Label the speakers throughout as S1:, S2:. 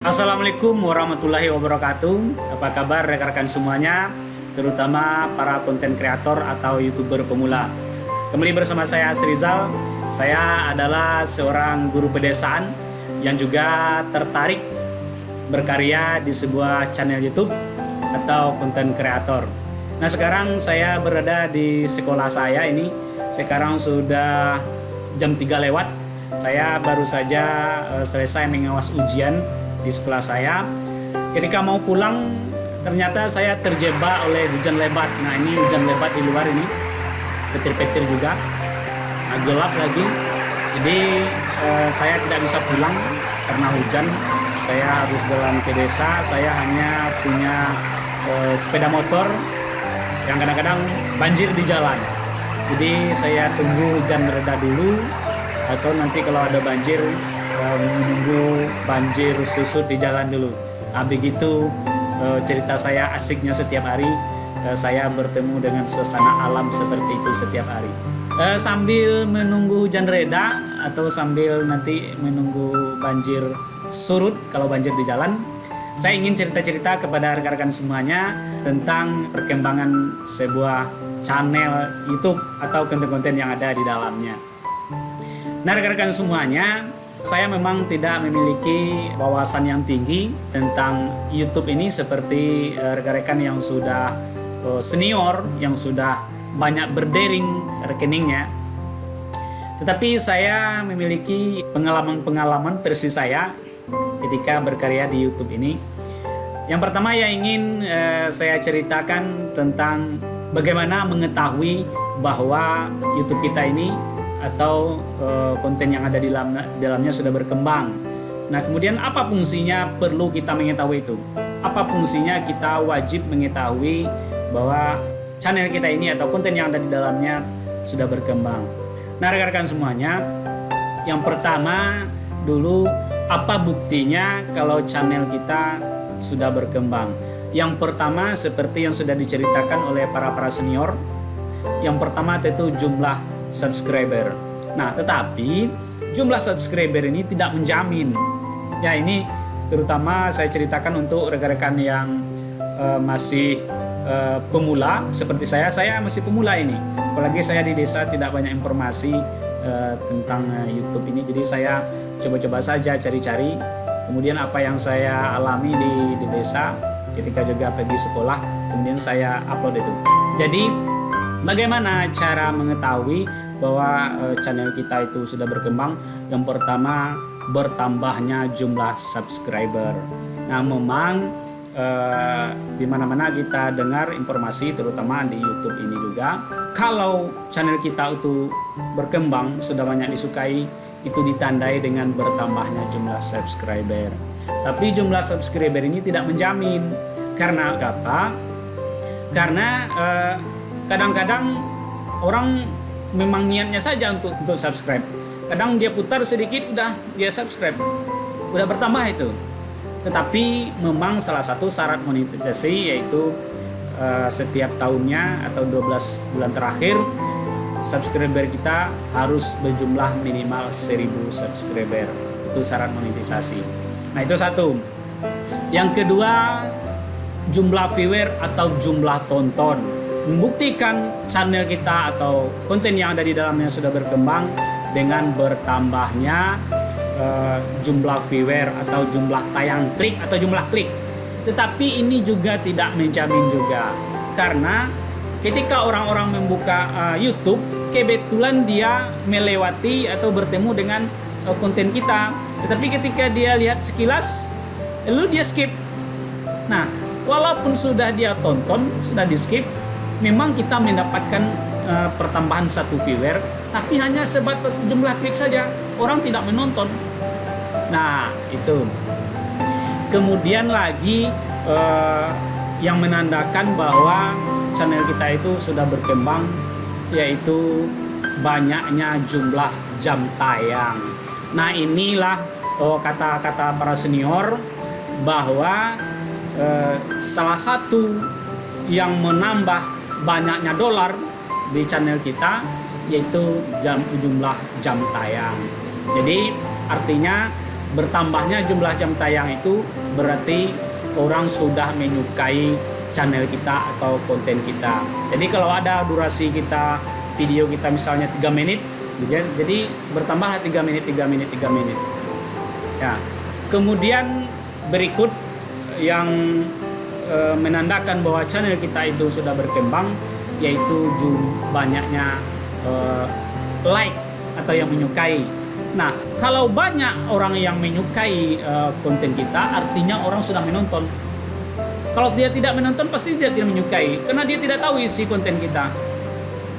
S1: Assalamualaikum warahmatullahi wabarakatuh. Apa kabar rekan-rekan semuanya, terutama para konten kreator atau YouTuber pemula. Kembali bersama saya Asrizal. Saya adalah seorang guru pedesaan yang juga tertarik berkarya di sebuah channel YouTube atau konten kreator. Nah, sekarang saya berada di sekolah saya ini. Sekarang sudah jam 3 lewat. Saya baru saja selesai mengawas ujian di sekolah saya. Ketika mau pulang, ternyata saya terjebak oleh hujan lebat. Nah, ini hujan lebat di luar ini, petir-petir juga, gelap lagi. Jadi saya tidak bisa pulang karena hujan. Saya harus jalan ke desa. Saya hanya punya sepeda motor yang kadang-kadang banjir di jalan. Jadi saya tunggu hujan reda dulu, atau nanti kalau ada banjir menunggu banjir susut di jalan dulu. Nah, begitu cerita saya asiknya setiap hari. Saya bertemu dengan suasana alam seperti itu setiap hari. Sambil menunggu hujan reda atau sambil nanti menunggu banjir surut kalau banjir di jalan, saya ingin cerita-cerita kepada rekan-rekan semuanya tentang perkembangan sebuah channel YouTube atau konten-konten yang ada di dalamnya. Nah, rekan-rekan semuanya, saya memang tidak memiliki wawasan yang tinggi tentang YouTube ini seperti rekan-rekan yang sudah senior, yang sudah banyak berdering rekeningnya. Tetapi saya memiliki pengalaman-pengalaman versi saya ketika berkarya di YouTube ini. Yang pertama yang ingin saya ceritakan tentang bagaimana mengetahui bahwa YouTube kita ini atau konten yang ada di dalamnya sudah berkembang. Nah, kemudian apa fungsinya perlu kita mengetahui itu? Apa fungsinya kita wajib mengetahui bahwa channel kita ini atau konten yang ada di dalamnya sudah berkembang? Nah, rekan-rekan semuanya, yang pertama dulu, apa buktinya kalau channel kita sudah berkembang? Yang pertama seperti yang sudah diceritakan oleh para senior, yang pertama itu jumlah subscriber. Nah, tetapi jumlah subscriber ini tidak menjamin. Ya, ini terutama saya ceritakan untuk rekan-rekan yang masih pemula seperti saya masih pemula ini. Apalagi saya di desa tidak banyak informasi tentang YouTube ini. Jadi saya coba-coba saja cari-cari. Kemudian apa yang saya alami di desa ketika juga pergi sekolah, kemudian saya upload itu. Jadi bagaimana cara mengetahui bahwa channel kita itu sudah berkembang? Yang pertama, bertambahnya jumlah subscriber. Nah, memang di mana-mana kita dengar informasi, terutama di YouTube ini juga, kalau channel kita itu berkembang, sudah banyak disukai, itu ditandai dengan bertambahnya jumlah subscriber. Tapi jumlah subscriber ini tidak menjamin. Karena apa? Karena kadang-kadang orang memang niatnya saja untuk subscribe. Kadang dia putar sedikit udah dia subscribe, udah bertambah itu. Tetapi memang salah satu syarat monetisasi yaitu setiap tahunnya atau 12 bulan terakhir subscriber kita harus berjumlah minimal 1000 subscriber. Itu syarat monetisasi. Nah, itu satu. Yang kedua, jumlah viewer atau jumlah tonton. Membuktikan channel kita atau konten yang ada di dalamnya sudah berkembang dengan bertambahnya jumlah viewer atau jumlah tayang klik atau jumlah klik. Tetapi ini juga tidak menjamin juga, karena ketika orang-orang membuka YouTube, kebetulan dia melewati atau bertemu dengan konten kita, tetapi ketika dia lihat sekilas, lalu dia skip. Nah, walaupun sudah dia tonton, sudah di skip, memang kita mendapatkan pertambahan satu viewer, tapi hanya sebatas jumlah klik saja, orang tidak menonton. Nah, itu. Kemudian lagi yang menandakan bahwa channel kita itu sudah berkembang, yaitu banyaknya jumlah jam tayang. Nah, inilah kata-kata para senior bahwa salah satu yang menambah banyaknya dolar di channel kita yaitu jumlah jam tayang. Jadi artinya bertambahnya jumlah jam tayang itu berarti orang sudah menyukai channel kita atau konten kita. Jadi kalau ada durasi kita, video kita misalnya 3 menit, jadi bertambah 3 menit. Ya. Kemudian berikut yang menandakan bahwa channel kita itu sudah berkembang, yaitu banyaknya like atau yang menyukai. Nah, kalau banyak orang yang menyukai konten kita, artinya orang sudah menonton. Kalau dia tidak menonton, pasti dia tidak menyukai, karena dia tidak tahu isi konten kita.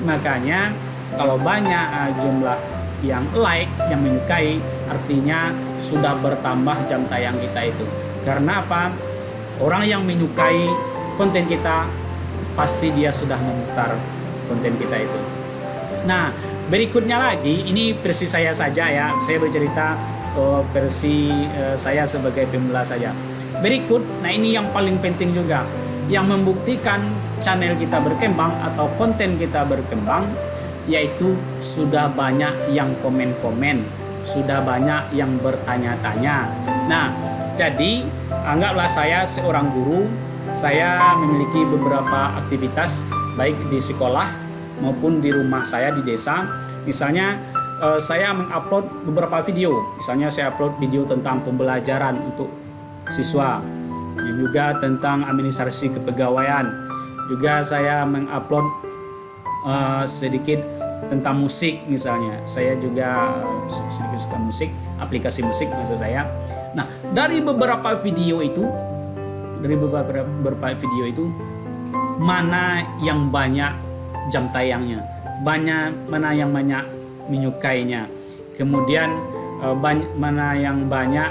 S1: Makanya kalau banyak jumlah yang like, yang menyukai, artinya sudah bertambah jam tayang kita itu. Karena apa? Orang yang menyukai konten kita, pasti dia sudah memutar konten kita itu. Nah, berikutnya lagi, ini versi saya saja ya. Saya bercerita versi saya sebagai pemula saja. Berikut, nah ini yang paling penting juga, yang membuktikan channel kita berkembang atau konten kita berkembang, yaitu sudah banyak yang komen-komen, sudah banyak yang bertanya-tanya. Nah, jadi anggaplah saya seorang guru, saya memiliki beberapa aktivitas baik di sekolah maupun di rumah saya di desa. Misalnya saya mengupload beberapa video, misalnya saya upload video tentang pembelajaran untuk siswa, juga tentang administrasi kepegawaian. Juga saya mengupload sedikit tentang musik misalnya. Saya juga sedikit suka musik, aplikasi musik maksud saya. Nah, dari beberapa video itu, mana yang banyak jam tayangnya, mana yang banyak menyukainya, kemudian mana yang banyak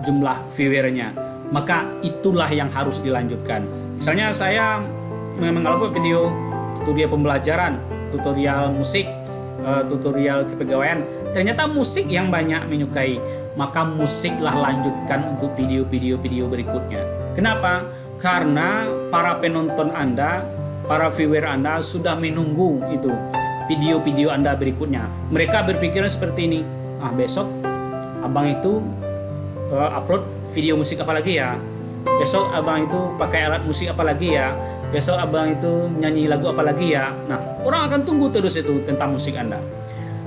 S1: jumlah viewernya, maka itulah yang harus dilanjutkan. Misalnya saya mengupload video tutorial pembelajaran, tutorial musik, tutorial kepegawaian, ternyata musik yang banyak menyukai, maka musiklah lanjutkan untuk video-video berikutnya. Kenapa? Karena para penonton Anda, para viewer Anda sudah menunggu itu video-video Anda berikutnya. Mereka berpikiran seperti ini, besok abang itu upload video musik apa lagi ya, besok abang itu pakai alat musik apa lagi ya, besok abang itu nyanyi lagu apa lagi ya. Nah, orang akan tunggu terus itu tentang musik Anda.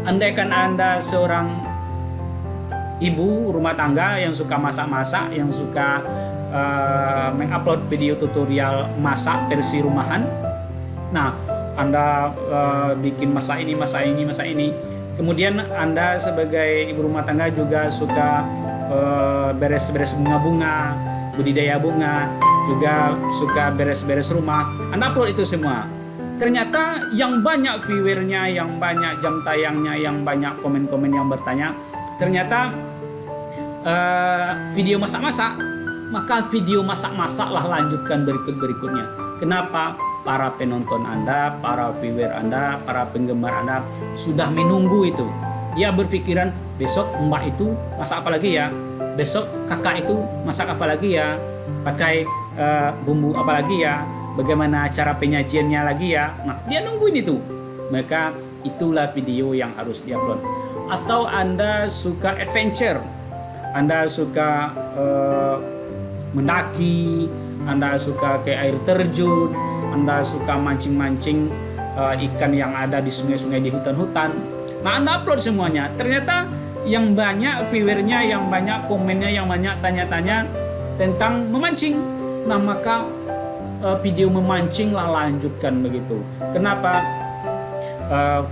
S1: Andaikan Anda seorang ibu rumah tangga yang suka masak-masak, yang suka mengupload video tutorial masak versi rumahan, nah Anda bikin masak ini, kemudian Anda sebagai ibu rumah tangga juga suka beres-beres bunga-bunga, budidaya bunga, juga suka beres-beres rumah, Anda upload itu semua. Ternyata yang banyak viewernya, yang banyak jam tayangnya, yang banyak komen-komen yang bertanya, ternyata video masak-masak. Maka video masak-masaklah lanjutkan berikutnya. Kenapa? Para penonton Anda, para viewer Anda, para penggemar Anda sudah menunggu itu. Dia berpikiran, besok mbak itu masak apa lagi ya, besok kakak itu masak apa lagi ya, pakai bumbu apa lagi ya, bagaimana cara penyajiannya lagi ya. Nah, dia nungguin itu. Maka itulah video yang harus diupload. Atau Anda suka adventure, Anda suka mendaki, Anda suka ke air terjun, Anda suka mancing-mancing ikan yang ada di sungai-sungai, di hutan-hutan. Nah, Anda upload semuanya. Ternyata yang banyak viewernya, yang banyak komennya, yang banyak tanya-tanya tentang memancing. Nah, maka video memancinglah lanjutkan begitu. Kenapa?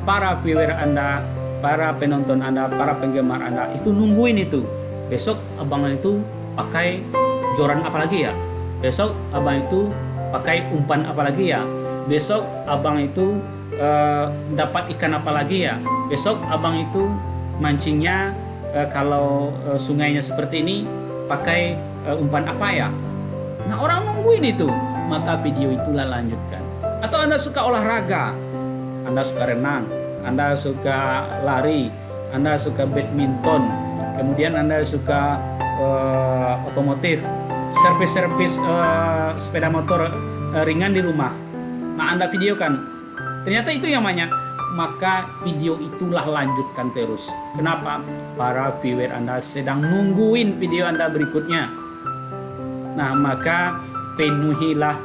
S1: Para viewer Anda, para penonton Anda, para penggemar Anda itu nungguin itu. Besok abang itu pakai joran apa lagi ya? Besok abang itu pakai umpan apa lagi ya? Besok abang itu dapat ikan apa lagi ya? Besok abang itu mancingnya kalau sungainya seperti ini pakai umpan apa ya? Nah, orang nungguin itu, maka video itulah lanjutkan. Atau Anda suka olahraga, Anda suka renang, Anda suka lari, Anda suka badminton, kemudian Anda suka otomotif, servis sepeda motor ringan di rumah. Nah, Anda videokan. Ternyata itu yang banyak. maka video itulah lanjutkan terus. Kenapa? Para viewer Anda sedang nungguin video Anda berikutnya. Nah, maka penuhilah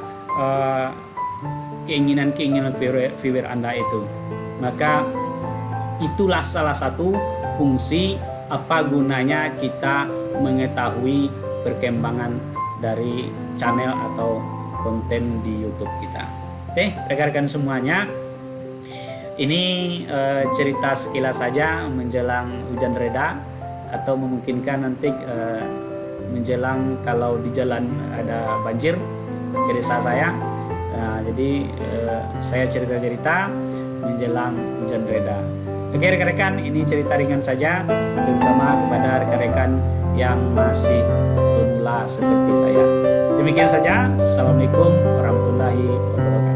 S1: keinginan-keinginan viewer Anda itu. Maka itulah salah satu fungsi apa gunanya kita mengetahui perkembangan dari channel atau konten di YouTube kita. Oke, rekan-rekan semuanya, ini cerita sekilas saja menjelang hujan reda atau memungkinkan nanti menjelang kalau di jalan ada banjir ke desa saya. Nah, jadi saya cerita-cerita menjelang hujan reda. Oke rekan-rekan, ini cerita ringan saja, terutama kepada rekan-rekan yang masih pemula seperti saya. Demikian saja. Assalamualaikum warahmatullahi wabarakatuh.